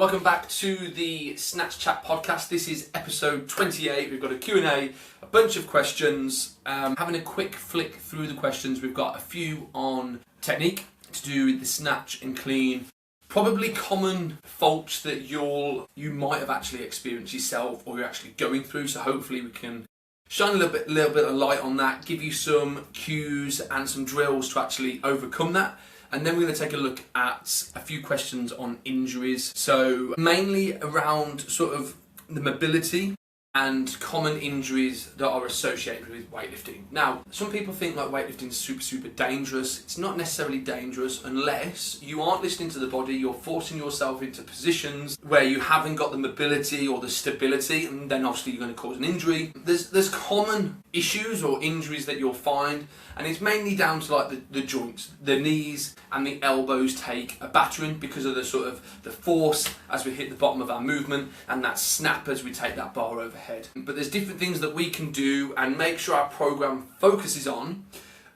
Welcome back to the Snatch Chat podcast. This is episode 28. We've got a Q&A, a bunch of questions. Having a quick flick through the questions, we've got a few on technique to do with the snatch and clean. Probably common faults that you might have actually experienced yourself or you're actually going through. So hopefully we can shine a little bit of light on that, give you some cues and some drills to actually overcome that. And then we're going to take a look at a few questions on injuries. So mainly around sort of the mobility and common injuries that are associated with weightlifting. Now, some people think like weightlifting is super dangerous. It's not necessarily dangerous unless you aren't listening to the body, you're forcing yourself into positions where you haven't got the mobility or the stability, and then obviously you're going to cause an injury. There's common issues or injuries that you'll find, and it's mainly down to like the joints, the knees and the elbows take a battering because of the sort of the force as we hit the bottom of our movement and that snap as we take that bar overhead. But there's different things that we can do and make sure our program focuses on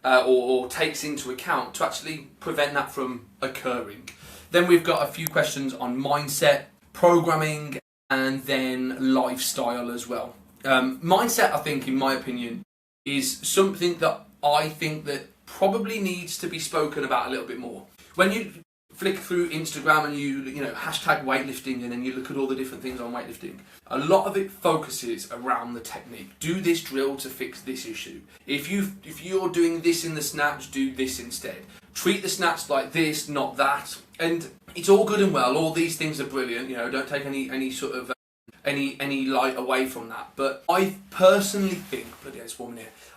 or takes into account to actually prevent that from occurring. Then we've got a few questions on mindset, programming, and then lifestyle as well. Mindset, I think, in my opinion, is something that I think that probably needs to be spoken about a little bit more. When you flick through Instagram and you hashtag weightlifting and then you look at all the different things on weightlifting, a lot of it focuses around the technique. Do this drill to fix this issue. If you're doing this in the snatch, do this instead. Treat the snatch like this, not that. And it's all good and well. All these things are brilliant. Don't take any sort of any light away from that. But I personally think,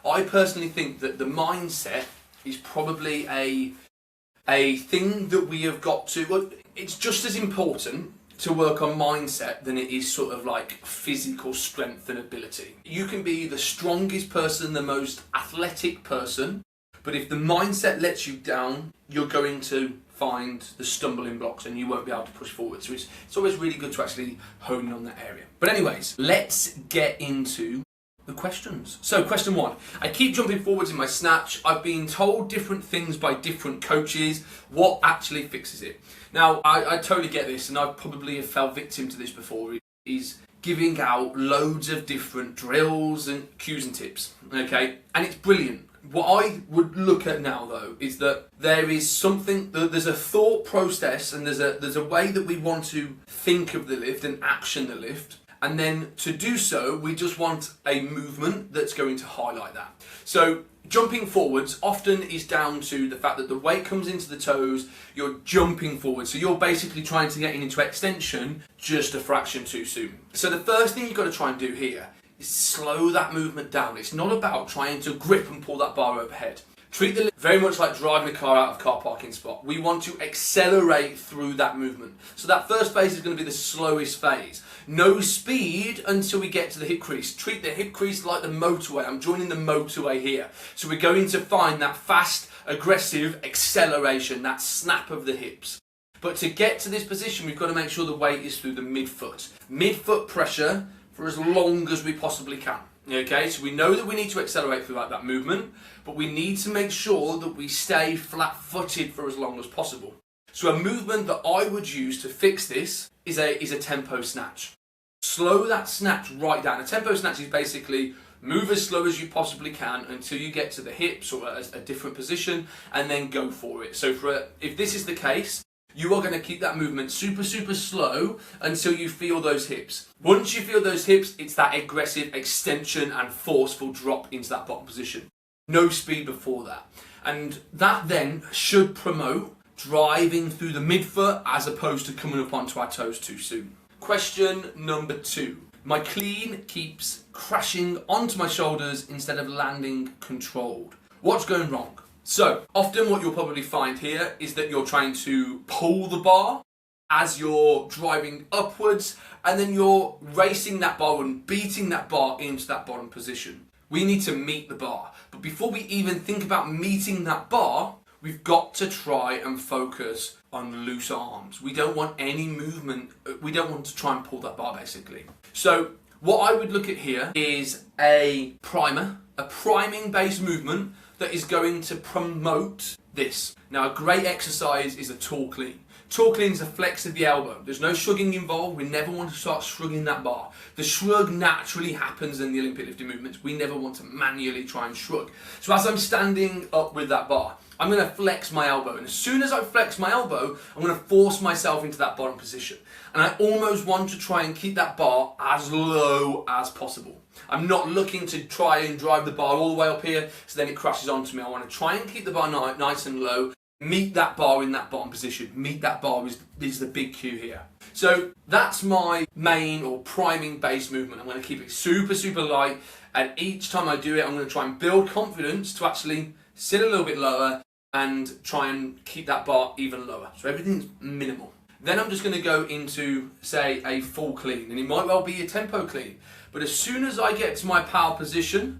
I personally think that the mindset is probably a thing that we have got to. Well, it's just as important to work on mindset than it is sort of like physical strength and ability. You can be the strongest person, the most athletic person, but if the mindset lets you down, you're going to find the stumbling blocks and you won't be able to push forward. So it's always really good to actually hone in on that area. But anyways, let's get into the questions. So question 1, I keep jumping forwards in my snatch. I've been told different things by different coaches. What actually fixes it? Now, I totally get this, and I probably have fell victim to this before, is giving out loads of different drills and cues and tips, okay? And it's brilliant. What I would look at now, though, is that there is something, there's a thought process and there's a way that we want to think of the lift and action the lift. And then to do so, we just want a movement that's going to highlight that. So jumping forwards often is down to the fact that the weight comes into the toes, you're jumping forward. So you're basically trying to get into extension just a fraction too soon. So the first thing you've got to try and do here is slow that movement down. It's not about trying to grip and pull that bar overhead. Treat the lift very much like driving a car out of car parking spot. We want to accelerate through that movement. So that first phase is going to be the slowest phase. No speed until we get to the hip crease. Treat the hip crease like the motorway. I'm joining the motorway here. So we're going to find that fast, aggressive acceleration, that snap of the hips. But to get to this position, we've got to make sure the weight is through the midfoot. Midfoot pressure for as long as we possibly can. Okay, so we know that we need to accelerate through that movement, but we need to make sure that we stay flat-footed for as long as possible. So a movement that I would use to fix this is a tempo snatch. Slow that snatch right down. A tempo snatch is basically move as slow as you possibly can until you get to the hips or a different position, and then go for it. So if this is the case, you are going to keep that movement super slow until you feel those hips. Once you feel those hips, it's that aggressive extension and forceful drop into that bottom position. No speed before that. And that then should promote driving through the midfoot as opposed to coming up onto our toes too soon. Question number 2. My clean keeps crashing onto my shoulders instead of landing controlled. What's going wrong? So, often what you'll probably find here is that you're trying to pull the bar as you're driving upwards, and then you're racing that bar and beating that bar into that bottom position. We need to meet the bar. But before we even think about meeting that bar, we've got to try and focus on loose arms. We don't want any movement. We don't want to try and pull that bar, basically. So, what I would look at here is a primer, a priming-based movement that is going to promote this. Now, a great exercise is a tall clean. Torque clean is a flex of the elbow. There's no shrugging involved. We never want to start shrugging that bar. The shrug naturally happens in the Olympic lifting movements. We never want to manually try and shrug. So as I'm standing up with that bar, I'm going to flex my elbow. And as soon as I flex my elbow, I'm going to force myself into that bottom position. And I almost want to try and keep that bar as low as possible. I'm not looking to try and drive the bar all the way up here so then it crashes onto me. I want to try and keep the bar nice and low. Meet that bar in that bottom position. Meet that bar is the big cue here. So that's my main or priming base movement. I'm going to keep it super, super light. And each time I do it, I'm going to try and build confidence to actually sit a little bit lower and try and keep that bar even lower. So everything's minimal. Then I'm just going to go into, say, a full clean. And it might well be a tempo clean. But as soon as I get to my power position,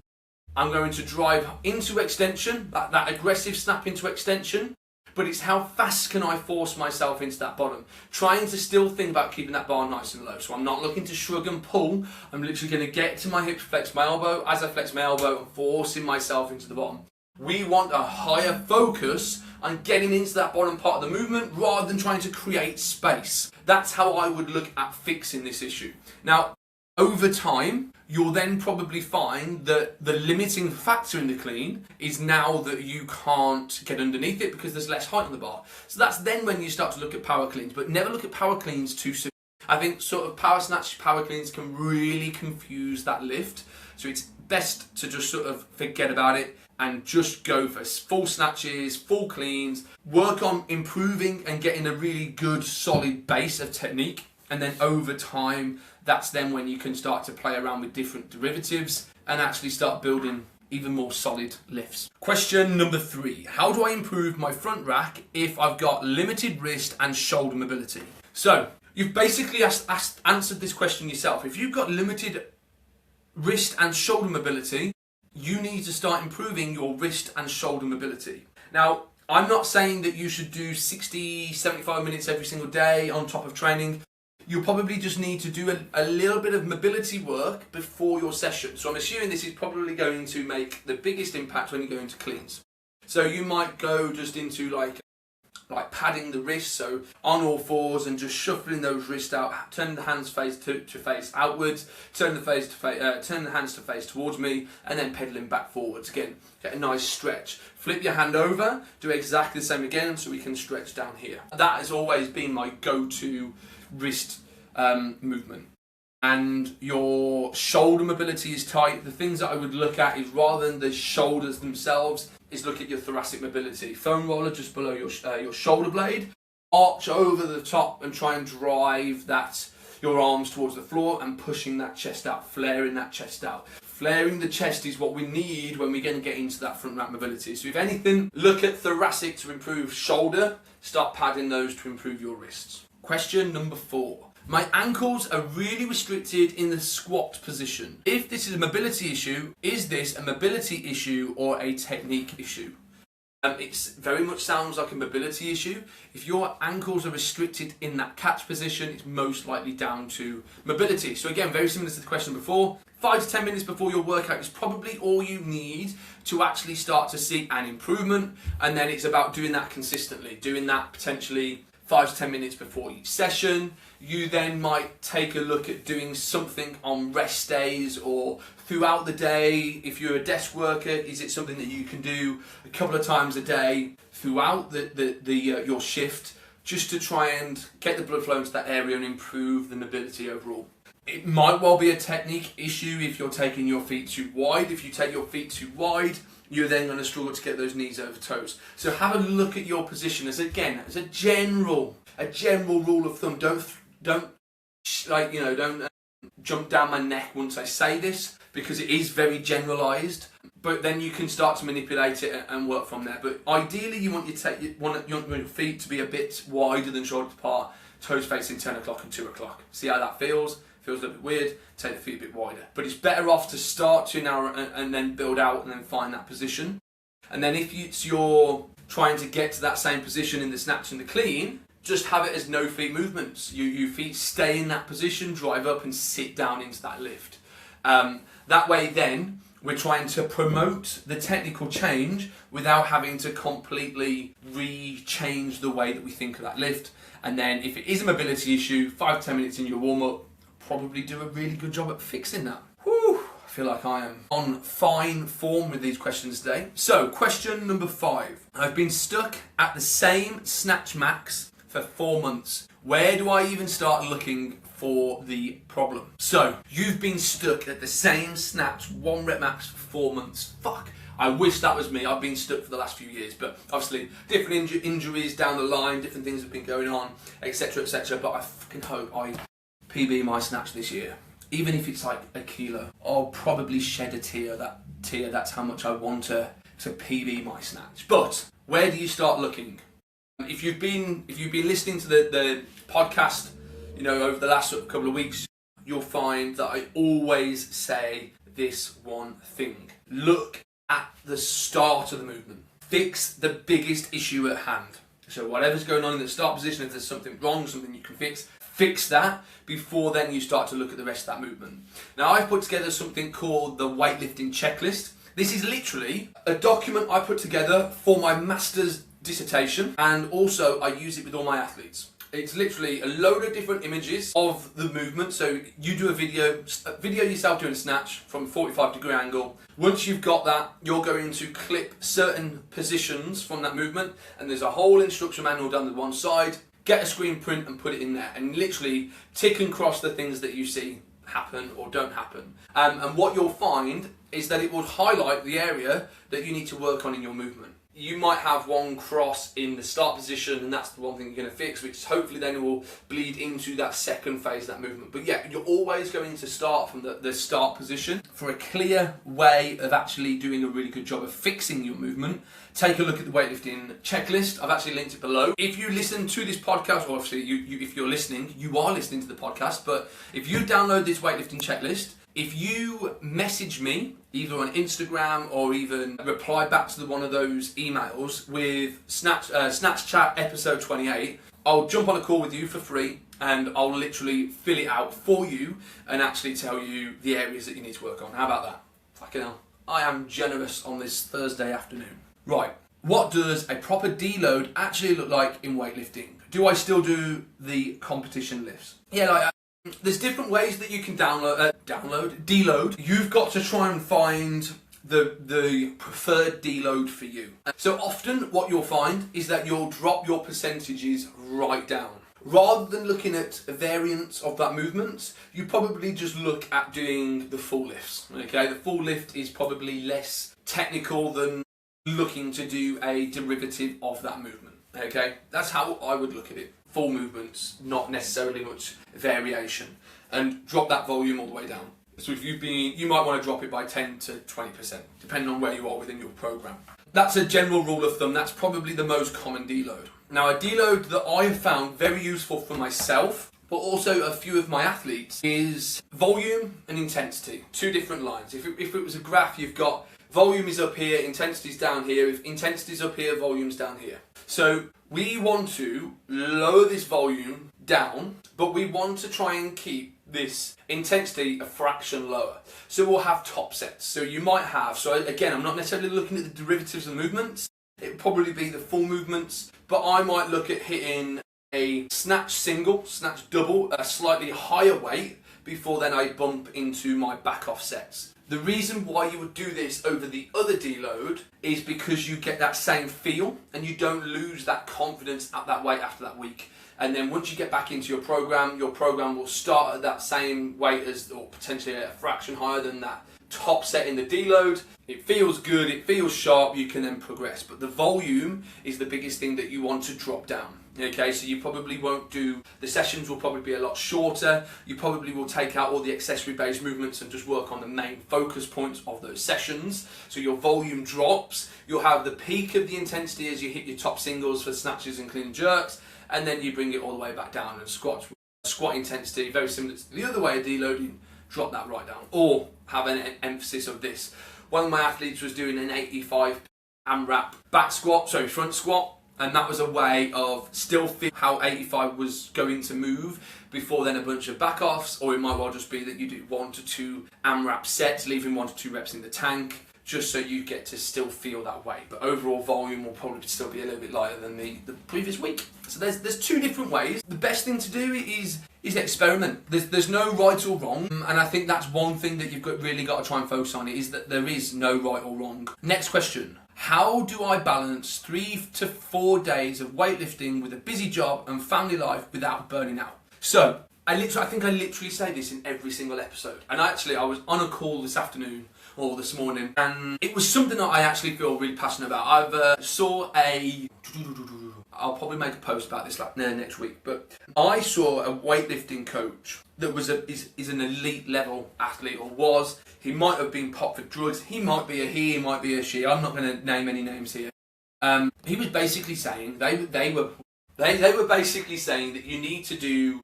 I'm going to drive into extension, that aggressive snap into extension. But it's how fast can I force myself into that bottom. Trying to still think about keeping that bar nice and low. So I'm not looking to shrug and pull. I'm literally going to get to my hips, flex my elbow. As I flex my elbow, I'm forcing myself into the bottom. We want a higher focus on getting into that bottom part of the movement rather than trying to create space. That's how I would look at fixing this issue. Now, over time, you'll then probably find that the limiting factor in the clean is now that you can't get underneath it because there's less height on the bar. So that's then when you start to look at power cleans, but never look at power cleans too soon. I think sort of power snatch, power cleans can really confuse that lift. So it's best to just sort of forget about it and just go for full snatches, full cleans, work on improving and getting a really good solid base of technique. And then over time, that's then when you can start to play around with different derivatives and actually start building even more solid lifts. Question number 3. How do I improve my front rack if I've got limited wrist and shoulder mobility? So, you've basically answered this question yourself. If you've got limited wrist and shoulder mobility, you need to start improving your wrist and shoulder mobility. Now, I'm not saying that you should do 60, 75 minutes every single day on top of training. You'll probably just need to do a little bit of mobility work before your session. So I'm assuming this is probably going to make the biggest impact when you go into cleans. So you might go just into like padding the wrists, so on all fours and just shuffling those wrists out, turn the hands face to face outwards, turn the hands to face towards me, and then pedaling back forwards. Again, get a nice stretch. Flip your hand over, do exactly the same again so we can stretch down here. That has always been my go-to wrist movement. And your shoulder mobility is tight. The things that I would look at is, rather than the shoulders themselves, is look at your thoracic mobility. Foam roller just below your shoulder blade. Arch over the top and try and drive your arms towards the floor and pushing that chest out, flaring that chest out. Flaring the chest is what we need when we're going to get into that front rack mobility. So if anything, look at thoracic to improve shoulder. Start padding those to improve your wrists. Question number 4. My ankles are really restricted in the squat position. If this is a mobility issue, is this a mobility issue or a technique issue? It very much sounds like a mobility issue. If your ankles are restricted in that catch position, it's most likely down to mobility. So again, very similar to the question before, 5 to 10 minutes before your workout is probably all you need to actually start to see an improvement. And then it's about doing that consistently, doing that potentially 5 to 10 minutes before each session. You then might take a look at doing something on rest days or throughout the day. If you're a desk worker, is it something that you can do a couple of times a day throughout your shift, just to try and get the blood flow into that area and improve the mobility overall? It might well be a technique issue if you're taking your feet too wide. If you take your feet too wide, you're then going to struggle to get those knees over toes. So have a look at your position as a general rule of thumb. Don't jump down my neck once I say this, because it is very generalised. But then you can start to manipulate it and work from there. But ideally, you want your feet to be a bit wider than shoulders apart, toes facing 10 o'clock and 2 o'clock. See how that feels? Feels a little bit weird. Take the feet a bit wider. But it's better off to start to narrow and then build out and then find that position. And then if you're trying to get to that same position in the snatch and the clean, just have it as no feet movements. Your feet stay in that position, drive up and sit down into that lift. That way then, We're trying to promote the technical change without having to completely re-change the way that we think of that lift. And then if it is a mobility issue, 5-10 minutes in your warm-up, probably do a really good job at fixing that. Whew, I feel like I am on fine form with these questions today. So, question number 5. I've been stuck at the same snatch max for 4 months. Where do I even start looking for the problem? So, you've been stuck at the same snatch 1 rep max for 4 months. Fuck. I wish that was me. I've been stuck for the last few years, but obviously different injuries down the line, different things have been going on, etc, etc. But I fucking hope I PB my snatch this year. Even if it's like a kilo, I'll probably shed a tear. That's how much I want to PB my snatch. But where do you start looking? If you've been listening to the podcast, you know, over the last couple of weeks, you'll find that I always say this one thing. Look at the start of the movement. Fix the biggest issue at hand. So whatever's going on in the start position, if there's something wrong, something you can fix that before then you start to look at the rest of that movement. Now, I've put together something called the weightlifting checklist. This is literally a document I put together for my master's dissertation, and also I use it with all my athletes. It's literally a load of different images of the movement. So you do a video yourself doing a snatch from a 45-degree angle. Once you've got that, you're going to clip certain positions from that movement, and there's a whole instruction manual down the one side. Get a screen print and put it in there, and literally tick and cross the things that you see happen or don't happen. And what you'll find is that it will highlight the area that you need to work on in your movement. You might have one cross in the start position, and that's the one thing you're going to fix, which hopefully then will bleed into that second phase of that movement. But yeah, you're always going to start from the start position. For a clear way of actually doing a really good job of fixing your movement, take a look at the weightlifting checklist. I've actually linked it below. If you listen to this podcast, or obviously if you're listening, you are listening to the podcast, but if you download this weightlifting checklist, if you message me, either on Instagram or even reply back to one of those emails with Snatch Chat episode 28, I'll jump on a call with you for free, and I'll literally fill it out for you and actually tell you the areas that you need to work on. How about that? Fucking hell. I am generous on this Thursday afternoon. Right, what does a proper deload actually look like in weightlifting? Do I still do the competition lifts? Yeah, there's different ways that you can deload. You've got to try and find the preferred deload for you. So often what you'll find is that you'll drop your percentages right down. Rather than looking at variants of that movement, you probably just look at doing the full lifts. Okay, the full lift is probably less technical than looking to do a derivative of that movement. Okay, that's how I would look at it. Full movements, not necessarily much variation, and drop that volume all the way down. So if you might want to drop it by 10 to 20%, depending on where you are within your program. That's a general rule of thumb. That's probably the most common deload. Now, a deload that I have found very useful for myself, but also a few of my athletes, is volume and intensity. 2 different lines. If it was a graph, you've got volume is up here, intensity's down here. If intensity's up here, volume's down here. So we want to lower this volume down, but we want to try and keep this intensity a fraction lower. So we'll have top sets. So you might have, so again, I'm not necessarily looking at the derivatives of movements. It would probably be the full movements, but I might look at hitting a snatch single, snatch double, a slightly higher weight before then I bump into my back off sets. The reason why you would do this over the other deload is because you get that same feel and you don't lose that confidence at that weight after that week. And then once you get back into your program will start at that same weight as, or potentially a fraction higher than that top set in the deload. It feels good, it feels sharp, you can then progress. But the volume is the biggest thing that you want to drop down. Okay, so you probably won't do, the sessions will probably be a lot shorter. You probably will take out all the accessory based movements and just work on the main focus points of those sessions. So your volume drops, you'll have the peak of the intensity as you hit your top singles for snatches and clean and jerks, and then you bring it all the way back down and squat intensity, very similar to the other way of deloading, drop that right down. Or have an emphasis of this. One of my athletes was doing an 85 AMRAP front squat, And that was a way of still feel how 85 was going to move before then a bunch of back offs, or it might well just be that you do 1 to 2 AMRAP sets, leaving 1 to 2 reps in the tank, just so you get to still feel that weight. But overall volume will probably still be a little bit lighter than the previous week. So there's 2 different ways. The best thing to do is experiment. There's no right or wrong, and I think that's one thing that you've really got to try and focus on, is that there is no right or wrong. Next question. How do I balance 3 to 4 days of weightlifting with a busy job and family life without burning out? So, I think I literally say this in every single episode. And I was on a call this afternoon, or this morning, and it was something that I actually feel really passionate about. I'll probably make a post about this next week, but I saw a weightlifting coach that is an elite level athlete, or was. He might have been popped for drugs. He might be a he, he might be a she. I'm not going to name any names here. He was basically saying they were basically saying that you need to do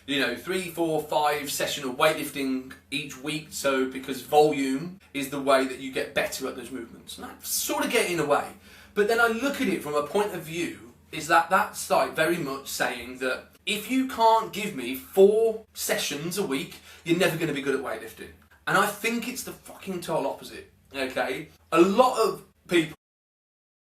3, 4, 5 session of weightlifting each week, so because volume is the way that you get better at those movements. And I sort of get in a way. But then I look at it from a point of view, is that's like very much saying that if you can't give me 4 sessions a week, you're never going to be good at weightlifting. And I think it's the fucking total opposite, okay? A lot of people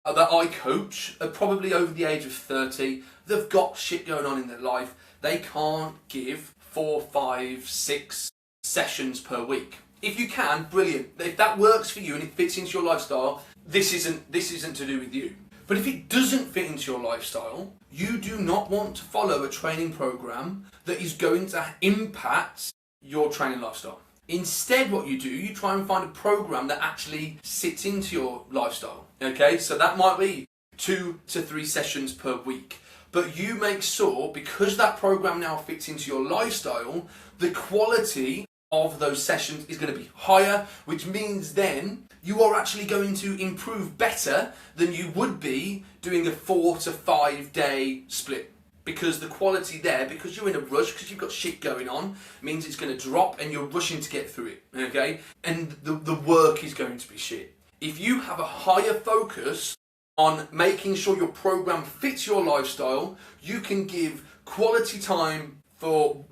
that I coach are probably over the age of 30. They've got shit going on in their life. They can't give 4, 5, 6 sessions per week. If you can, brilliant. If that works for you and it fits into your lifestyle, this isn't to do with you. But if it doesn't fit into your lifestyle, you do not want to follow a training program that is going to impact your training lifestyle. Instead, what you do, you try and find a program that actually sits into your lifestyle. Okay, so that might be 2 to 3 sessions per week. But you make sure, because that program now fits into your lifestyle, the quality of those sessions is going to be higher, which means then you are actually going to improve better than you would be doing a 4 to 5 day split. Because the quality there, because you're in a rush, because you've got shit going on, means it's going to drop and you're rushing to get through it, okay? And the work is going to be shit. If you have a higher focus on making sure your program fits your lifestyle, you can give quality time for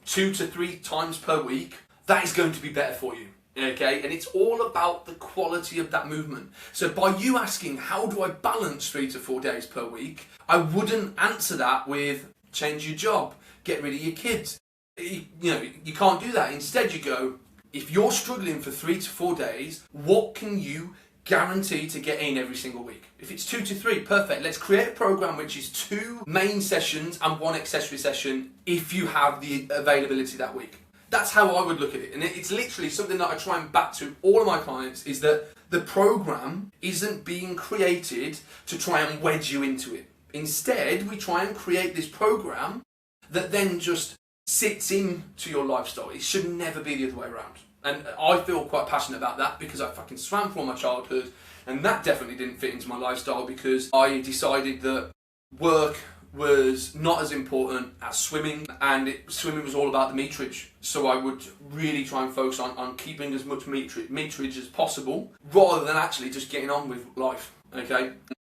2 to 3 times per week. That is going to be better for you, okay? And it's all about the quality of that movement. So by you asking, how do I balance 3 to 4 days per week, I wouldn't answer that with change your job, get rid of your kids. You can't do that. Instead you go, if you're struggling for 3 to 4 days, what can you guarantee to get in every single week? If it's 2 to 3, perfect. Let's create a program which is 2 main sessions and 1 accessory session if you have the availability that week. That's how I would look at it. And it's literally something that I try and back to all of my clients, is that the program isn't being created to try and wedge you into it. Instead, we try and create this program that then just sits into your lifestyle. It should never be the other way around. And I feel quite passionate about that because I fucking swam for all my childhood, and that definitely didn't fit into my lifestyle because I decided that work was not as important as swimming, and swimming was all about the meterage. So I would really try and focus on keeping as much meterage as possible rather than actually just getting on with life, okay?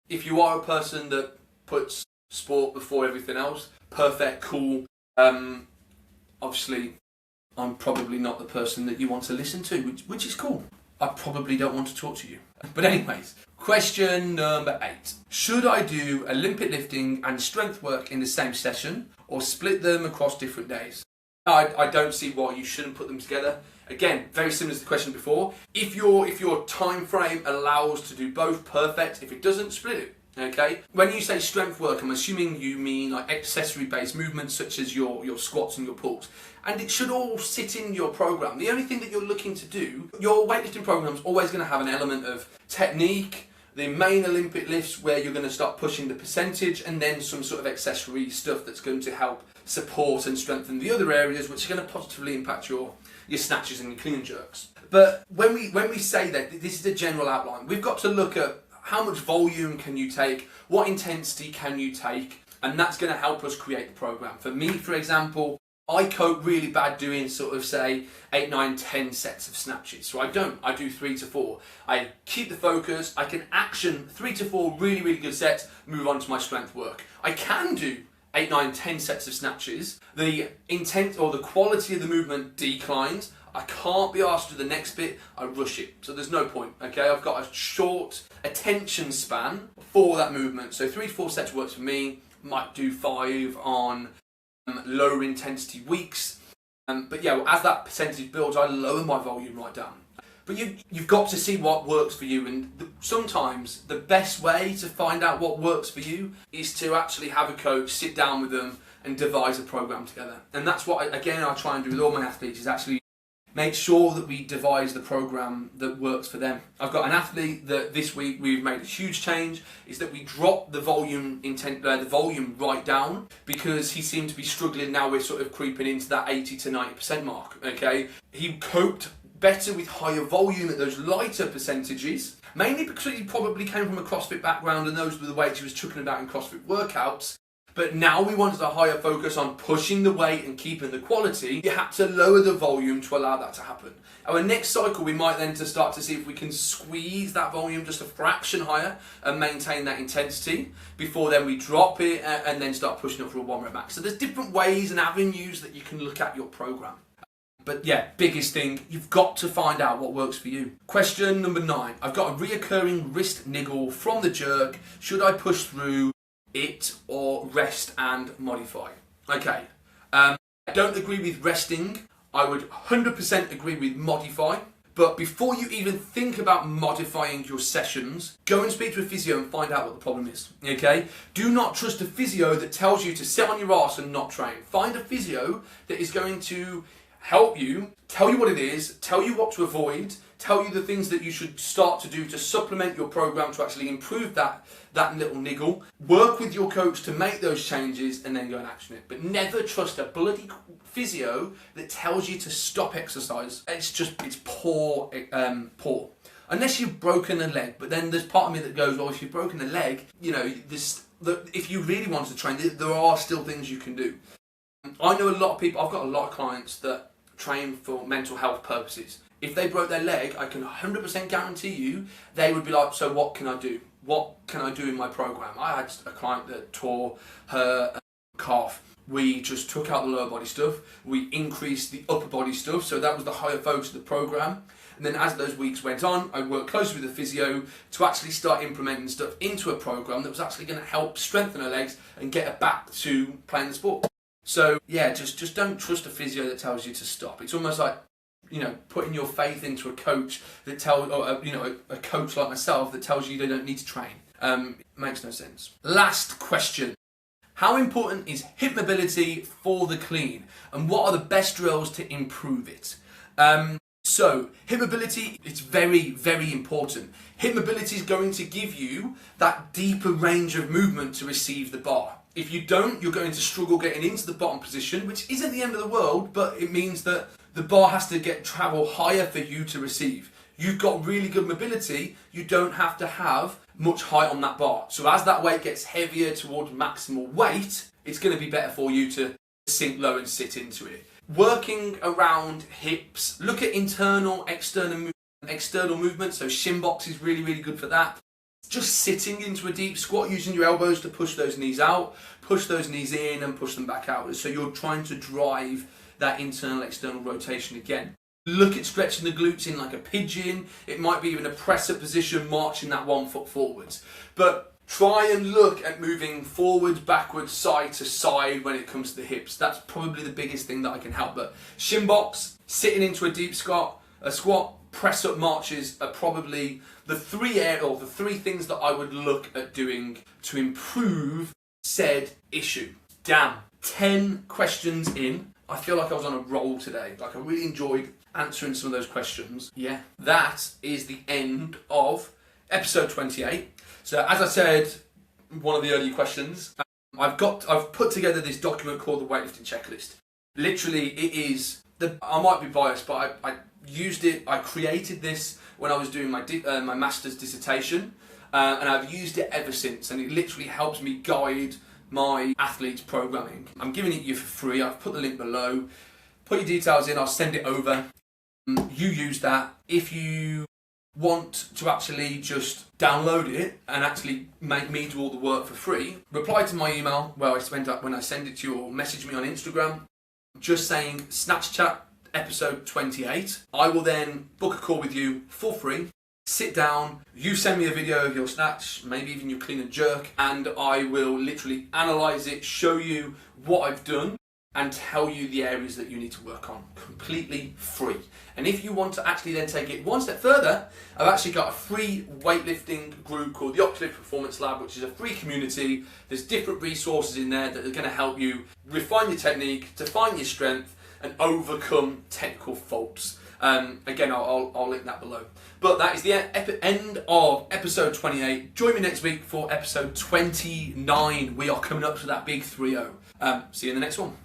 If you are a person that puts sport before everything else, perfect, cool. Obviously, I'm probably not the person that you want to listen to, which is cool. I probably don't want to talk to you. But anyways, question number 8. Should I do Olympic lifting and strength work in the same session or split them across different days? I don't see why you shouldn't put them together. Again, very similar to the question before. If your time frame allows to do both, perfect. If it doesn't, split it. Okay. When you say strength work, I'm assuming you mean like accessory-based movements such as your squats and your pulls. And it should all sit in your program. The only thing that you're looking to do, your weightlifting program is always going to have an element of technique, the main Olympic lifts where you're going to start pushing the percentage, and then some sort of accessory stuff that's going to help support and strengthen the other areas, which are going to positively impact your snatches and your clean and jerks. But when we say that, this is a general outline. We've got to look at how much volume can you take, what intensity can you take, and that's going to help us create the program. For me, for example, I cope really bad doing sort of say 8, 9, 10 sets of snatches. So I don't. I do 3 to 4. I keep the focus. I can action 3 to 4 really, really good sets, move on to my strength work. I can do 8, 9, 10 sets of snatches. The intent or the quality of the movement declines. I can't be asked to do the next bit. I rush it. So there's no point. Okay, I've got a short attention span for that movement. So 3 to 4 sets works for me. Might do 5 on lower intensity weeks, but yeah, as that percentage builds, I lower my volume right down. But you've got to see what works for you, and sometimes the best way to find out what works for you is to actually have a coach sit down with them and devise a program together. And that's what I try and do with all my athletes, is actually make sure that we devise the program that works for them. I've got an athlete that this week we've made a huge change, is that we dropped the volume right down, because he seemed to be struggling. Now we're sort of creeping into that 80 to 90% mark, okay? He coped better with higher volume at those lighter percentages, mainly because he probably came from a CrossFit background and those were the weights he was chucking about in CrossFit workouts. But now we wanted a higher focus on pushing the weight and keeping the quality. You had to lower the volume to allow that to happen. Our next cycle, we might then start to see if we can squeeze that volume just a fraction higher and maintain that intensity. Before then we drop it and then start pushing up for a 1 rep max. So there's different ways and avenues that you can look at your program. But yeah, biggest thing, you've got to find out what works for you. Question number 9. I've got a reoccurring wrist niggle from the jerk. Should I push through it or rest and modify? Okay, I don't agree with resting. I would 100% agree with modify. But before you even think about modifying your sessions, go and speak to a physio and find out what the problem is, okay? Do not trust a physio that tells you to sit on your ass and not train. Find a physio that is going to help you, tell you what it is, tell you what to avoid, tell you the things that you should start to do to supplement your program to actually improve that little niggle. Work with your coach to make those changes and then go and action it. But never trust a bloody physio that tells you to stop exercise. It's poor. Unless you've broken a leg. But then there's part of me that goes, well, if you've broken a leg, you know, if you really want to train, there are still things you can do. I know a lot of people, I've got a lot of clients that train for mental health purposes. If they broke their leg, I can 100% guarantee you, they would be like, so what can I do? What can I do in my program? I had a client that tore her calf. We just took out the lower body stuff. We increased the upper body stuff. So that was the higher focus of the program. And then as those weeks went on, I worked closely with the physio to actually start implementing stuff into a program that was actually going to help strengthen her legs and get her back to playing the sport. So yeah, just don't trust a physio that tells you to stop. It's almost like, you know, putting your faith into a coach that a coach like myself that tells you they don't need to train. Makes no sense. Last question. How important is hip mobility for the clean? And what are the best drills to improve it? So, hip mobility, it's very, very important. Hip mobility is going to give you that deeper range of movement to receive the bar. If you don't, you're going to struggle getting into the bottom position, which isn't the end of the world, but it means that the bar has to travel higher for you to receive. You've got really good mobility, you don't have to have much height on that bar. So as that weight gets heavier towards maximal weight, it's going to be better for you to sink low and sit into it. Working around hips, look at internal, external movement, so shin box is really, really good for that. Just sitting into a deep squat, using your elbows to push those knees out, push those knees in and push them back out. So you're trying to drive that internal, external rotation again. Look at stretching the glutes in like a pigeon. It might be even a press-up position, marching that 1 foot forwards. But try and look at moving forwards, backwards, side to side when it comes to the hips. That's probably the biggest thing that I can help. But shin box, sitting into a deep squat, press-up marches are probably the three things that I would look at doing to improve said issue. Damn, 10 questions in. I feel like I was on a roll today. Like I really enjoyed answering some of those questions. Yeah, that is the end of episode 28. So as I said, one of the earlier questions, I've put together this document called the Weightlifting Checklist. Literally, it is I might be biased, but I used it. I created this when I was doing my master's dissertation, and I've used it ever since. And it literally helps me guide my athletes programming. I'm giving it you for free. I've put the link below. Put your details in, I'll send it over. You use that. If you want to actually just download it and actually make me do all the work for free, reply to my email where when I send it to you, or message me on Instagram, just saying Snatch Chat episode 28. I will then book a call with you for free. Sit down, you send me a video of your snatch, maybe even your clean and jerk, and I will literally analyse it, show you what I've done, and tell you the areas that you need to work on, completely free. And if you want to actually then take it one step further, I've actually got a free weightlifting group called the Oxford Performance Lab, which is a free community. There's different resources in there that are going to help you refine your technique, define your strength, and overcome technical faults. Again, I'll link that below. But that is the end of episode 28. Join me next week for episode 29. We are coming up to that big 3-0. See you in the next one.